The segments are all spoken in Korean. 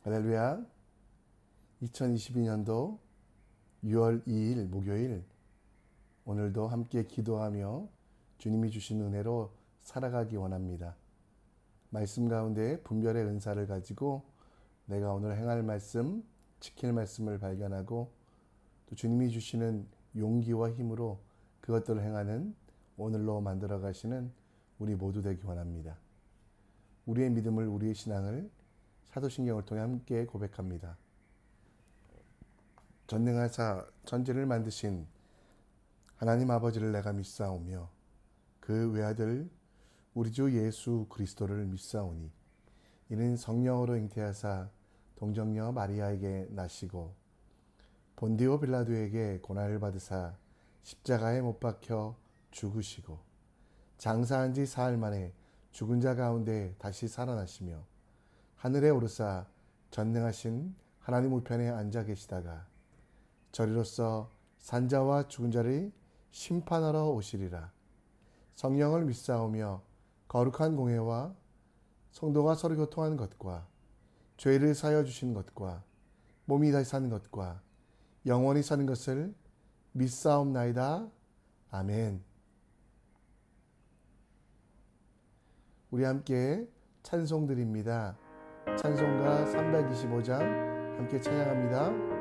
할렐루야. 2022년도 6월 2일 목요일, 오늘도 함께 기도하며 주님이 주신 은혜로 살아가기 원합니다. 말씀 가운데 분별의 은사를 가지고 내가 오늘 행할 말씀, 지킬 말씀을 발견하고 또 주님이 주시는 용기와 힘으로 그것들을 행하는 오늘로 만들어 가시는 우리 모두 되기 원합니다. 우리의 믿음을, 우리의 신앙을 사도신경을 통해 함께 고백합니다. 전능하사 천지를 만드신 하나님 아버지를 내가 믿사오며 그 외아들 우리 주 예수 그리스도를 믿사오니 이는 성령으로 잉태하사 동정녀 마리아에게 나시고 본디오 빌라도에게 고난을 받으사 십자가에 못 박혀 죽으시고 장사한 지 사흘 만에 죽은 자 가운데 다시 살아나시며 하늘에 오르사 전능하신 하나님 우편에 앉아 계시다가 저리로서 산자와 죽은 자를 심판하러 오시리라. 성령을 믿사오며 거룩한 공회와 성도가 서로 교통하는 것과 죄를 사하여 주신 것과 몸이 다시 사는 것과 영원히 사는 것을 믿사옵나이다. 아멘. 우리 함께 찬송 드립니다. 찬송가 325장 함께 찬양합니다.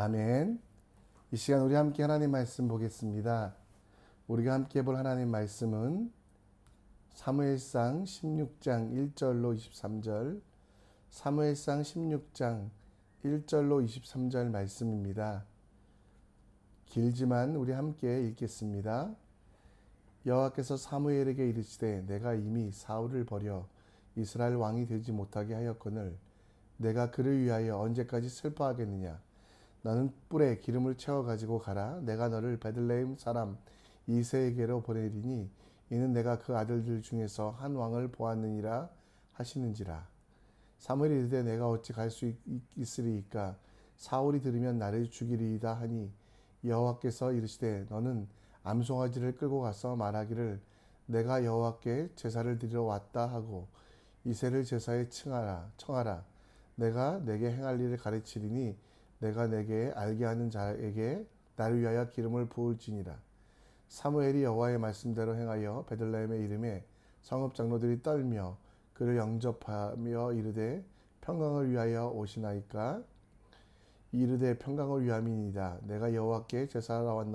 아멘. 이 시간 우리 함께 하나님 말씀 보겠습니다. 우리가 함께 볼 하나님 말씀은 사무엘상 16장 1절로 23절, 사무엘상 16장 1절로 23절 말씀입니다. 길지만 우리 함께 읽겠습니다. 여호와께서 사무엘에게 이르시되 내가 이미 사울을 버려 이스라엘 왕이 되지 못하게 하였거늘 내가 그를 위하여 언제까지 슬퍼하겠느냐. 너는 뿔에 기름을 채워 가지고 가라. 내가 너를 베들레헴 사람 이새에게로 보내리니 이는 내가 그 아들들 중에서 한 왕을 보았느니라 하시는지라. 사무엘이 이르되 내가 어찌 갈 수 있으리이까 사울이 들으면 나를 죽이리이다 하니 여호와께서 이르시되 너는 암송아지를 끌고 가서 말하기를 내가 여호와께 제사를 드리러 왔다 하고 이새를 제사에 청하라. 내가 내게 행할 일을 가르치리니 내가 내게 알게 하는 자에게 나를 위하여 기름을 부을지니라. 사무엘이 여호와의 말씀대로 행하여 베들레헴에 이름에 성읍 장로들이 떨며 그를 영접하며 이르되 평강을 위하여 오시나이까. 이르되 평강을 위함이니이다. 내가 여호와께 제사하러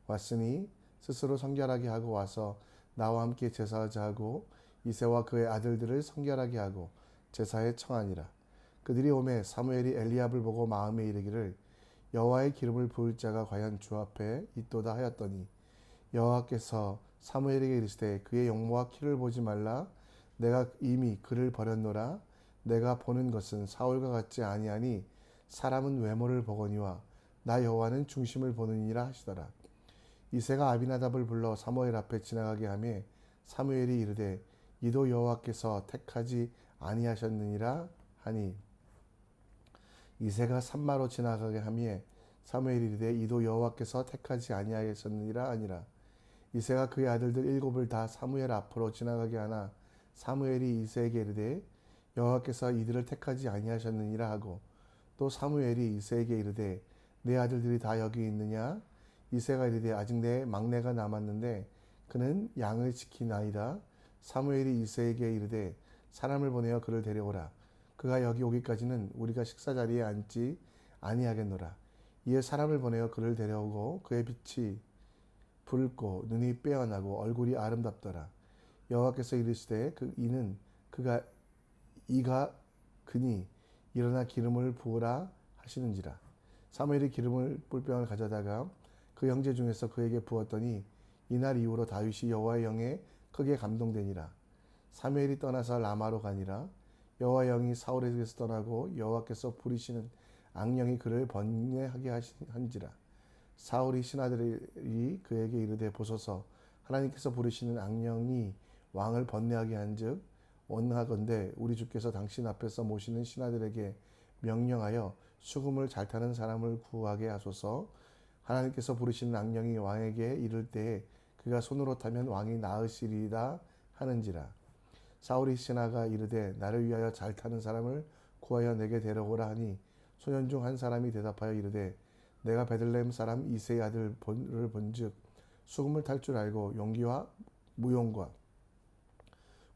왔으니 스스로 성결하게 하고 와서 나와 함께 제사하자 하고 이새와 그의 아들들을 성결하게 하고 제사에 청하니라. 그들이 오매 사무엘이 엘리압을 보고 마음에 이르기를 여호와의 기름을 부을 자가 과연 주 앞에 있도다 하였더니 여호와께서 사무엘에게 이르시되 그의 용모와 키를 보지 말라. 내가 이미 그를 버렸노라. 내가 보는 것은 사울과 같지 아니하니 사람은 외모를 보거니와 나 여호와는 중심을 보느니라 하시더라. 이새가 아비나답을 불러 사무엘 앞에 지나가게 하며 사무엘이 이르되 이도 여호와께서 택하지 아니하셨느니라 하니 이새가 산마로 지나가게 하며 사무엘이 이르되 이도 여호와께서 택하지 아니하셨느니라 하니라. 이새가 그의 아들들 일곱을 다 사무엘 앞으로 지나가게 하나 사무엘이 이새에게 이르되 여호와께서 이들을 택하지 아니하셨느니라 하고 또 사무엘이 이새에게 이르되 내 아들들이 다 여기 있느냐. 이새가 이르되 아직 내 막내가 남았는데 그는 양을 지키나이다. 사무엘이 이새에게 이르되 사람을 보내어 그를 데려오라. 그가 여기 오기까지는 우리가 식사 자리에 앉지 아니하겠노라. 이에 사람을 보내어 그를 데려오고 그의 빛이 붉고 눈이 빼어나고 얼굴이 아름답더라. 여호와께서 이르시되 이가 그니 일어나 기름을 부으라 하시는지라. 사무엘이 기름을 뿔병을 가져다가 그 형제 중에서 그에게 부었더니 이날 이후로 다윗이 여호와의 영에 크게 감동되니라. 사무엘이 떠나서 라마로 가니라. 여호와의 영이 사울에게서 떠나고 여호와께서 부리시는 악령이 그를 번뇌하게 한지라. 사울이 신하들이 그에게 이르되 보소서 하나님께서 부르시는 악령이 왕을 번뇌하게 한즉 원하건대 우리 주께서 당신 앞에서 모시는 신하들에게 명령하여 수금을 잘 타는 사람을 구하게 하소서. 하나님께서 부르시는 악령이 왕에게 이를 때에 그가 손으로 타면 왕이 나으시리이다 하는지라. 사울이 신하가 이르되 나를 위하여 잘 타는 사람을 구하여 내게 데려오라 하니 소년 중 한 사람이 대답하여 이르되 내가 베들레헴 사람 이새의 아들을 본즉 수금을 탈 줄 알고 용기와 무용과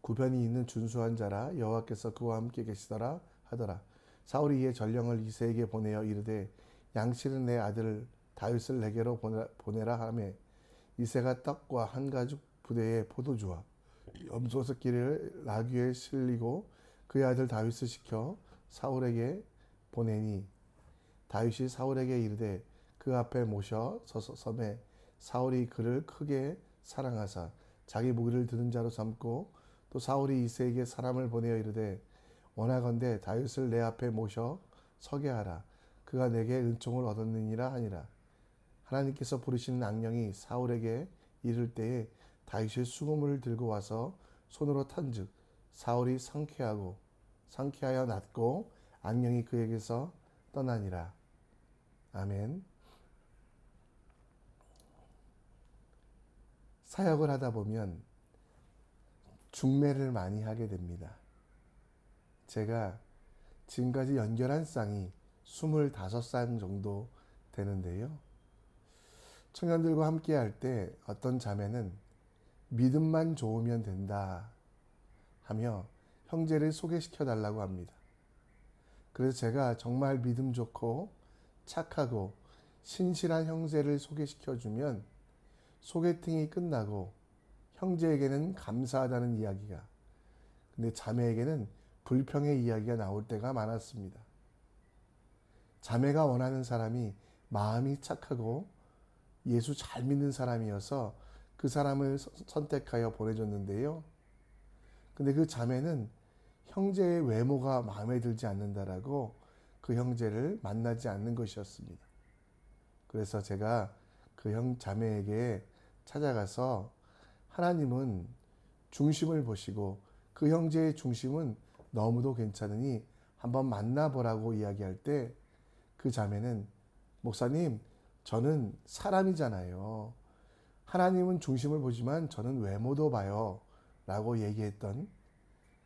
구변이 있는 준수한 자라. 여호와께서 그와 함께 계시더라 하더라. 사울이 이에 전령을 이새에게 보내어 이르되 양치는 내 아들 다윗을 내게로 보내라 하며 이새가 떡과 한 가죽 부대에 포도주와 염소새끼를 나귀에 실리고 그의 아들 다윗을 시켜 사울에게 보내니 다윗이 사울에게 이르되 그 앞에 모셔 서매 사울이 그를 크게 사랑하사 자기 무기를 드는 자로 삼고 또 사울이 이새에게 사람을 보내어 이르되 원하건대 다윗을 내 앞에 모셔 서게 하라. 그가 내게 은총을 얻었느니라 하니라. 하나님께서 부르시는 악령이 사울에게 이를 때에 다윗이 수금을 들고 와서 손으로 탄즉 사울이 상쾌하여 낫고 악령이 그에게서 떠나니라. 아멘. 사역을 하다 보면 중매를 많이 하게 됩니다. 제가 지금까지 연결한 쌍이 25쌍 정도 되는데요. 청년들과 함께 할 때 어떤 자매는 믿음만 좋으면 된다 하며 형제를 소개시켜 달라고 합니다. 그래서 제가 정말 믿음 좋고 착하고 신실한 형제를 소개시켜 주면 소개팅이 끝나고 형제에게는 감사하다는 이야기가, 근데 자매에게는 불평의 이야기가 나올 때가 많았습니다. 자매가 원하는 사람이 마음이 착하고 예수 잘 믿는 사람이어서 그 사람을 선택하여 보내줬는데요. 근데 그 자매는 형제의 외모가 마음에 들지 않는다라고 그 형제를 만나지 않는 것이었습니다. 그래서 제가 그 자매에게 찾아가서 하나님은 중심을 보시고 그 형제의 중심은 너무도 괜찮으니 한번 만나보라고 이야기할 때 그 자매는 목사님, 저는 사람이잖아요. 하나님은 중심을 보지만 저는 외모도 봐요. 라고 얘기했던,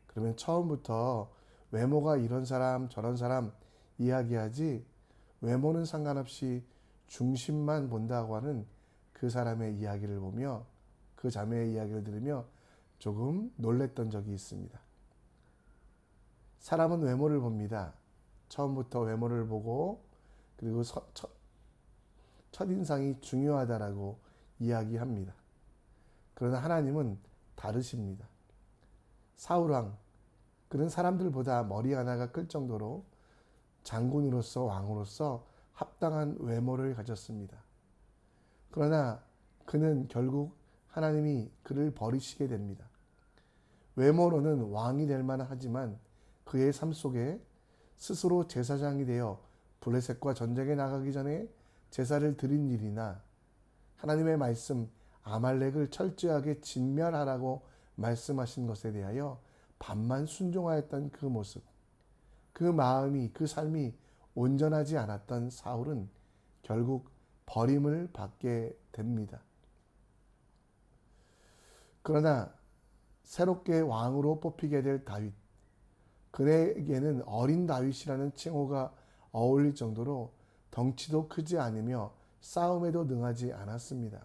그러면 처음부터 외모가 이런 사람 저런 사람 이야기하지 외모는 상관없이 중심만 본다고 하는 그 사람의 이야기를 보며 그 자매의 이야기를 들으며 조금 놀랬던 적이 있습니다. 사람은 외모를 봅니다. 처음부터 외모를 보고 그리고 첫인상이 중요하다라고 이야기합니다. 그러나 하나님은 다르십니다. 사울왕, 그는 사람들보다 머리 하나가 클 정도로 장군으로서 왕으로서 합당한 외모를 가졌습니다. 그러나 그는 결국 하나님이 그를 버리시게 됩니다. 외모로는 왕이 될 만하지만 그의 삶 속에 스스로 제사장이 되어 블레셋과 전쟁에 나가기 전에 제사를 드린 일이나 하나님의 말씀 아말렉을 철저하게 진멸하라고 말씀하신 것에 대하여 반만 순종하였던 그 모습, 그 마음이, 그 삶이 온전하지 않았던 사울은 결국 버림을 받게 됩니다. 그러나 새롭게 왕으로 뽑히게 될 다윗, 그에게는 어린 다윗이라는 칭호가 어울릴 정도로 덩치도 크지 않으며 싸움에도 능하지 않았습니다.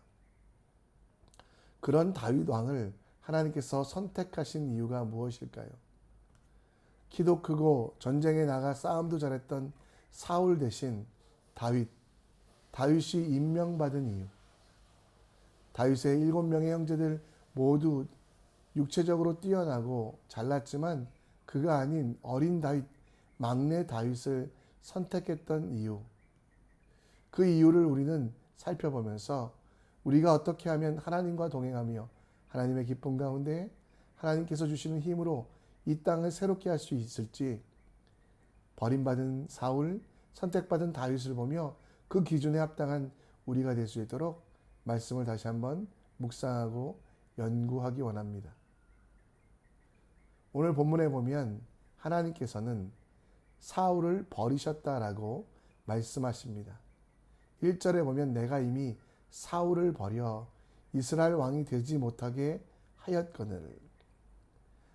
그런 다윗 왕을 하나님께서 선택하신 이유가 무엇일까요? 키도 크고 전쟁에 나가 싸움도 잘했던 사울 대신 다윗이 임명받은 이유. 다윗의 7명의 형제들 모두 육체적으로 뛰어나고 잘났지만 그가 아닌 어린 다윗, 막내 다윗을 선택했던 이유. 그 이유를 우리는 살펴보면서 우리가 어떻게 하면 하나님과 동행하며 하나님의 기쁨 가운데 하나님께서 주시는 힘으로 이 땅을 새롭게 할 수 있을지, 버림받은 사울, 선택받은 다윗을 보며 그 기준에 합당한 우리가 될 수 있도록 말씀을 다시 한번 묵상하고 연구하기 원합니다. 오늘 본문에 보면 하나님께서는 사울을 버리셨다라고 말씀하십니다. 1절에 보면 내가 이미 사울을 버려 이스라엘 왕이 되지 못하게 하였거늘.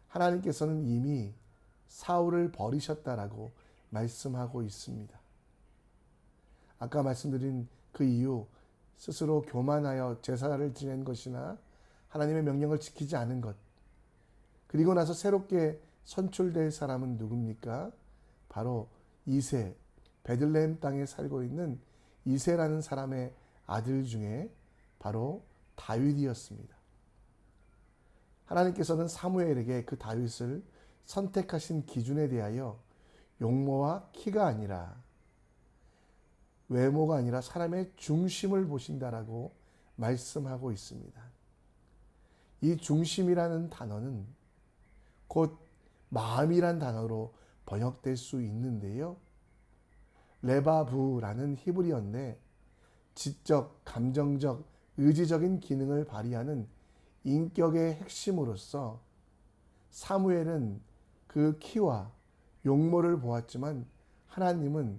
하나님께서는 이미 사울을 버리셨다라고 말씀하고 있습니다. 아까 말씀드린 그 이유, 스스로 교만하여 제사를 지낸 것이나 하나님의 명령을 지키지 않은 것, 그리고 나서 새롭게 선출될 사람은 누굽니까? 바로 이새, 베들레헴 땅에 살고 있는 이새라는 사람의 아들 중에 바로 다윗이었습니다. 하나님께서는 사무엘에게 그 다윗을 선택하신 기준에 대하여 용모와 키가 아니라, 외모가 아니라 사람의 중심을 보신다라고 말씀하고 있습니다. 이 중심이라는 단어는 곧 마음이란 단어로 번역될 수 있는데요. 레바부라는 히브리어인데 지적, 감정적, 의지적인 기능을 발휘하는 인격의 핵심으로서 사무엘은 그 키와 용모를 보았지만 하나님은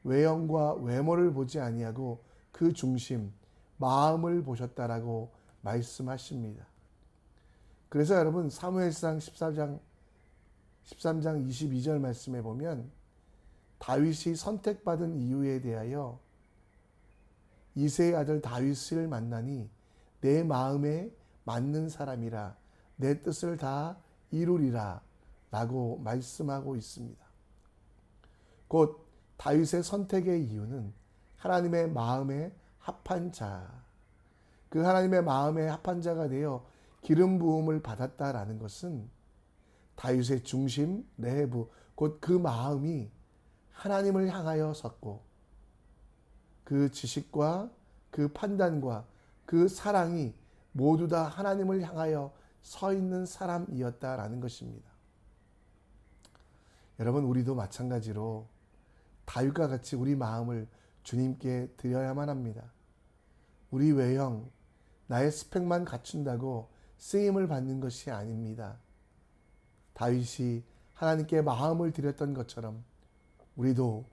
외형과 외모를 보지 아니하고 그 중심, 마음을 보셨다라고 말씀하십니다. 그래서 여러분 사무엘상 13장 22절 말씀에 보면 다윗이 선택받은 이유에 대하여 이새의 아들 다윗을 만나니 내 마음에 맞는 사람이라 내 뜻을 다 이루리라 라고 말씀하고 있습니다. 곧 다윗의 선택의 이유는 하나님의 마음에 합한 자, 그 하나님의 마음에 합한 자가 되어 기름 부음을 받았다라는 것은 다윗의 중심, 내부, 곧 그 마음이 하나님을 향하여 섰고 그 지식과 그 판단과 그 사랑이 모두 다 하나님을 향하여 서 있는 사람이었다라는 것입니다. 여러분, 우리도 마찬가지로 다윗과 같이 우리 마음을 주님께 드려야만 합니다. 우리 외형, 나의 스펙만 갖춘다고 쓰임을 받는 것이 아닙니다. 다윗이 하나님께 마음을 드렸던 것처럼 우리도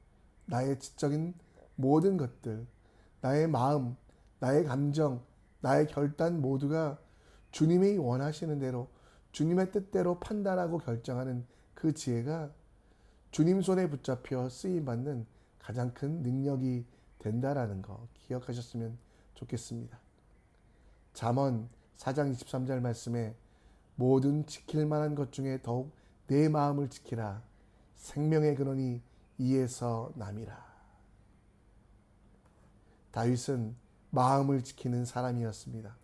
나의 지적인 모든 것들, 나의 마음, 나의 감정, 나의 결단 모두가 주님이 원하시는 대로 주님의 뜻대로 판단하고 결정하는 그 지혜가 주님 손에 붙잡혀 쓰임받는 가장 큰 능력이 된다라는 거 기억하셨으면 좋겠습니다. 잠언 4장 23절 말씀에 모든 지킬 만한 것 중에 더욱 내 마음을 지키라. 생명의 근원이 이에서 남이라. 다윗은 마음을 지키는 사람이었습니다.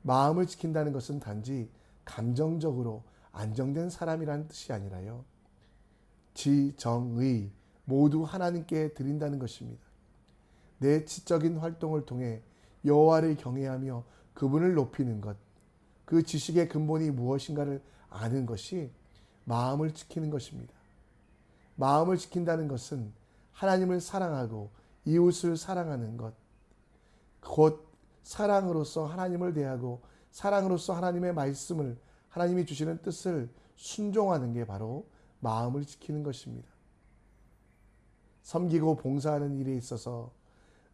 마음을 지킨다는 것은 단지 감정적으로 안정된 사람이라는 뜻이 아니라요. 지, 정, 의 모두 하나님께 드린다는 것입니다. 내 지적인 활동을 통해 여호와를 경외하며 그분을 높이는 것, 그 지식의 근본이 무엇인가를 아는 것이 마음을 지키는 것입니다. 마음을 지킨다는 것은 하나님을 사랑하고 이웃을 사랑하는 것, 곧 사랑으로서 하나님을 대하고 사랑으로서 하나님의 말씀을, 하나님이 주시는 뜻을 순종하는 게 바로 마음을 지키는 것입니다. 섬기고 봉사하는 일에 있어서,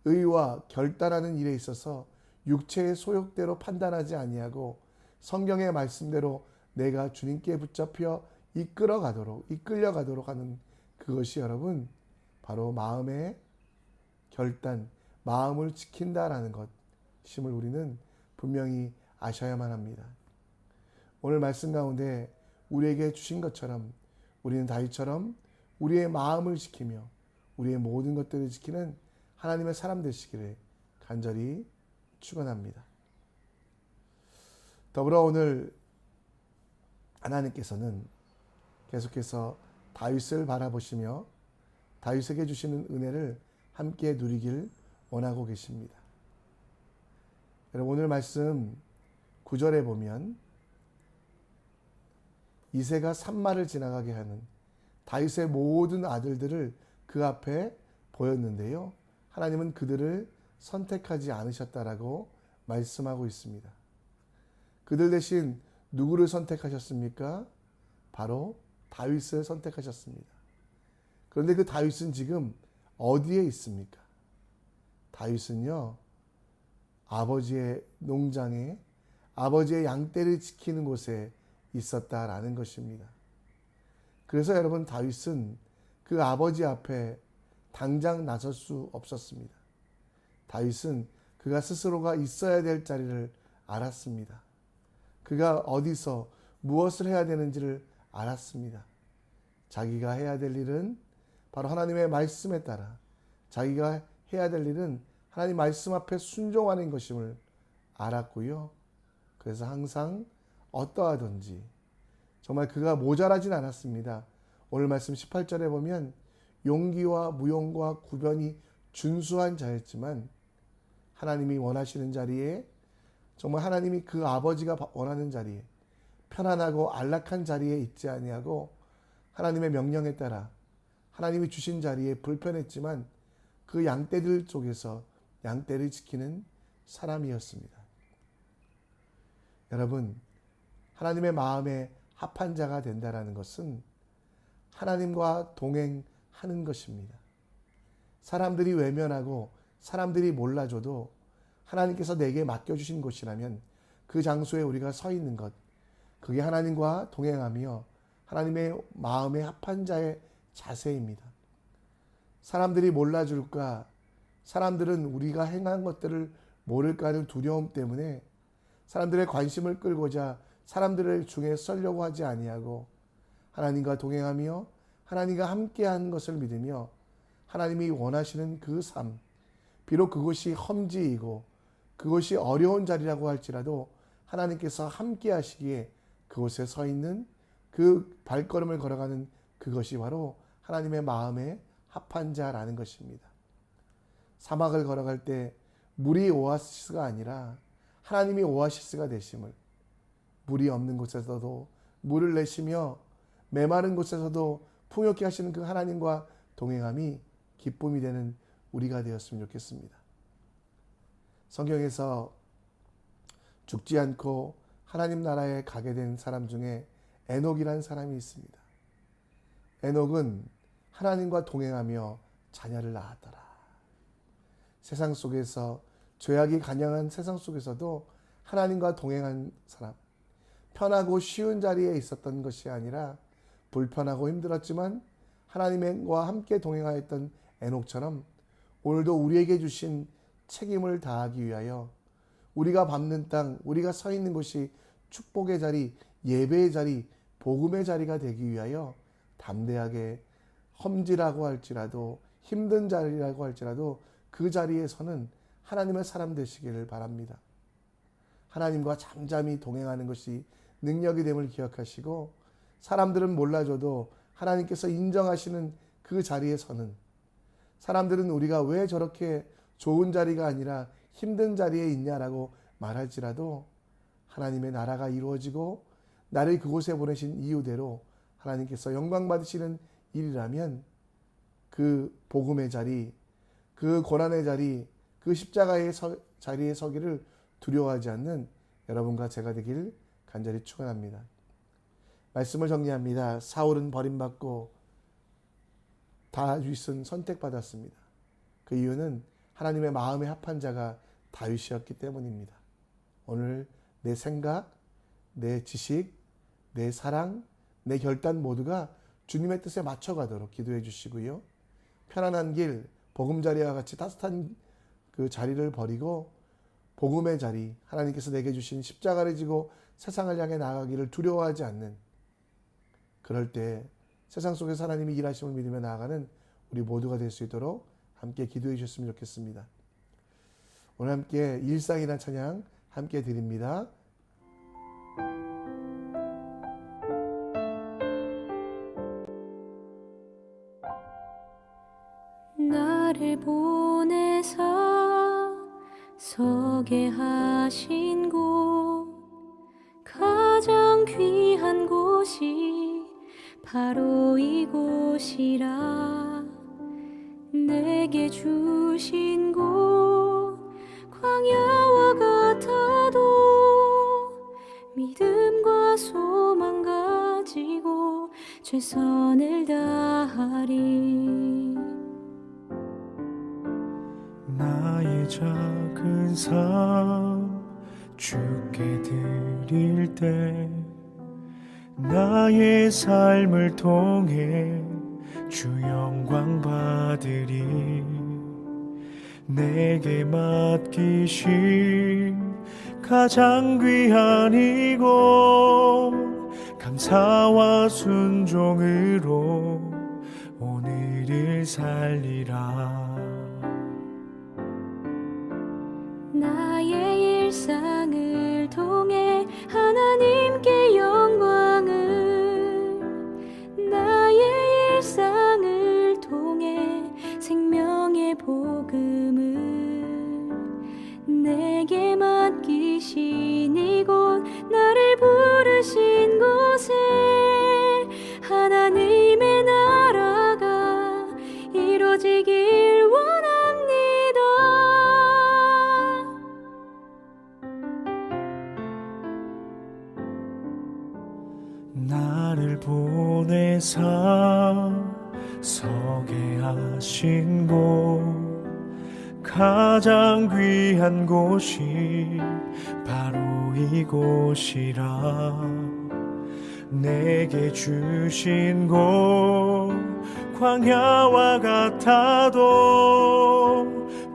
의와 결단하는 일에 있어서 육체의 소욕대로 판단하지 아니하고 성경의 말씀대로 내가 주님께 붙잡혀 이끌려가도록 하는 그것이 여러분 바로 마음의 결단, 마음을 지킨다라는 것임을 우리는 분명히 아셔야만 합니다. 오늘 말씀 가운데 우리에게 주신 것처럼 우리는 다윗처럼 우리의 마음을 지키며 우리의 모든 것들을 지키는 하나님의 사람 되시기를 간절히 축원합니다. 더불어 오늘 하나님께서는 계속해서 다윗을 바라보시며 다윗에게 주시는 은혜를 함께 누리길 원하고 계십니다. 여러분 오늘 말씀 9절에 보면 이새가 산마를 지나가게 하는 다윗의 모든 아들들을 그 앞에 보였는데요. 하나님은 그들을 선택하지 않으셨다라고 말씀하고 있습니다. 그들 대신 누구를 선택하셨습니까? 바로 다윗을 선택하셨습니다. 그런데 그 다윗은 지금 어디에 있습니까? 다윗은요, 아버지의 농장에 아버지의 양떼를 지키는 곳에 있었다라는 것입니다. 그래서 여러분 다윗은 그 아버지 앞에 당장 나설 수 없었습니다. 다윗은 그가 스스로가 있어야 될 자리를 알았습니다. 그가 어디서 무엇을 해야 되는지를 알았습니다. 자기가 해야 될 일은 바로 하나님의 말씀에 따라 자기가 해야 될 일은 하나님 말씀 앞에 순종하는 것임을 알았고요. 그래서 항상 어떠하든지 정말 그가 모자라진 않았습니다. 오늘 말씀 18절에 보면 용기와 무용과 구변이 준수한 자였지만 하나님이 원하시는 자리에 정말 하나님이 그 아버지가 원하는 자리에 편안하고 안락한 자리에 있지 아니하고 하나님의 명령에 따라 하나님이 주신 자리에 불편했지만 그 양떼들 속에서 양떼를 지키는 사람이었습니다. 여러분 하나님의 마음에 합한 자가 된다는 것은 하나님과 동행하는 것입니다. 사람들이 외면하고 사람들이 몰라줘도 하나님께서 내게 맡겨주신 곳이라면 그 장소에 우리가 서 있는 것, 그게 하나님과 동행하며 하나님의 마음에 합한 자의 자세입니다. 사람들이 몰라줄까, 사람들은 우리가 행한 것들을 모를까 하는 두려움 때문에 사람들의 관심을 끌고자 사람들을 중에 서려고 하지 아니하고 하나님과 동행하며 하나님과 함께하는 것을 믿으며 하나님이 원하시는 그 삶, 비록 그것이 험지이고 그것이 어려운 자리라고 할지라도 하나님께서 함께 하시기에 그곳에 서 있는 그 발걸음을 걸어가는 그것이 바로 하나님의 마음에 합한 자라는 것입니다. 사막을 걸어갈 때 물이 오아시스가 아니라 하나님이 오아시스가 되심을, 물이 없는 곳에서도 물을 내시며 메마른 곳에서도 풍요케 하시는 그 하나님과 동행함이 기쁨이 되는 우리가 되었으면 좋겠습니다. 성경에서 죽지 않고 하나님 나라에 가게 된 사람 중에 에녹이라는 사람이 있습니다. 에녹은 하나님과 동행하며 자녀를 낳았더라. 세상 속에서, 죄악이 간영한 세상 속에서도 하나님과 동행한 사람, 편하고 쉬운 자리에 있었던 것이 아니라 불편하고 힘들었지만 하나님과 함께 동행하였던 에녹처럼 오늘도 우리에게 주신 책임을 다하기 위하여 우리가 밟는 땅, 우리가 서 있는 곳이 축복의 자리, 예배의 자리, 복음의 자리가 되기 위하여 담대하게 험지라고 할지라도, 힘든 자리라고 할지라도 그 자리에 서는 하나님의 사람 되시기를 바랍니다. 하나님과 잠잠히 동행하는 것이 능력이 됨을 기억하시고, 사람들은 몰라줘도 하나님께서 인정하시는 그 자리에 서는, 사람들은 우리가 왜 저렇게 좋은 자리가 아니라 힘든 자리에 있냐라고 말할지라도 하나님의 나라가 이루어지고 나를 그곳에 보내신 이유대로 하나님께서 영광 받으시는 일이라면 그 복음의 자리, 그 고난의 자리, 그 십자가의 자리에 서기를 두려워하지 않는 여러분과 제가 되길 간절히 축원합니다. 말씀을 정리합니다. 사울은 버림받고 다윗은 선택받았습니다. 그 이유는 하나님의 마음에 합한 자가 다윗이었기 때문입니다. 오늘 내 생각, 내 지식, 내 사랑, 내 결단 모두가 주님의 뜻에 맞춰가도록 기도해 주시고요. 편안한 길, 보금자리와 같이 따뜻한 그 자리를 버리고 복음의 자리, 하나님께서 내게 주신 십자가를 지고 세상을 향해 나아가기를 두려워하지 않는, 그럴 때 세상 속에서 하나님이 일하심을 믿으며 나아가는 우리 모두가 될 수 있도록 함께 기도해 주셨으면 좋겠습니다. 오늘 함께 일상이란 찬양 함께 드립니다. 나를 보내사 서게 하신 곳, 가장 귀한 곳이 바로 이곳이라. 내게 주신 곳 광야와 같아도 믿음과 소망 가지고 최선을 다하리. 나의 작은 삶 주께 드릴 때 나의 삶을 통해 주 영광 받으리. 내게 맡기신 가장 귀한 이곳, 감사와 순종으로 오늘을 살리라. 나의 일상을 통해 하나님께 영광을, 나의 일상을 통해 생명의 복음을, 내게 맡기신 이곳, 나를 부르신 곳에 하나님의 나라가 이루어지길 원합니다. 나를 보내사 서게 하신 곳, 가장 귀한 곳이 바로 이곳이라. 내게 주신 곳 광야와 같아도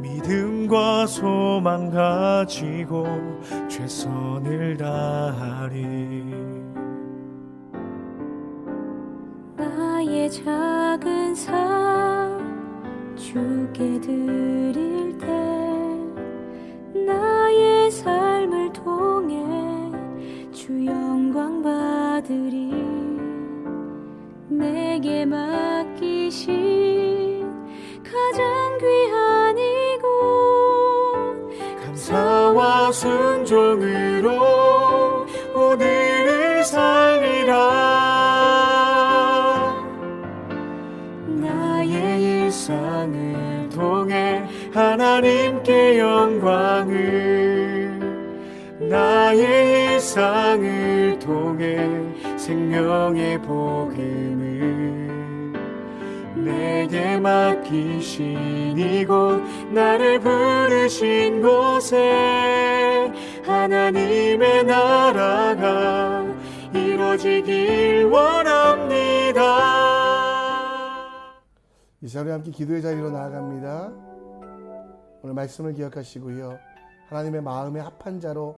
믿음과 소망 가지고 최선을 다하리. 나의 작은 삶 주께 드릴 때 나의 삶을 통해 주 영광 받으리. 내게 맡기신 가장 귀한 이곳, 감사와 순종으로 오늘을 살리라. 나의 일상을 통해 하나님께 영광을, 나의 일상을 통해 생명의 복음을 내게 맡기신 이곳 나를 부르신 곳에 하나님의 나라가 이루어지길 원합니다. 이 시간에 함께 기도의 자리로 나아갑니다. 오늘 말씀을 기억하시고요. 하나님의 마음에 합한 자로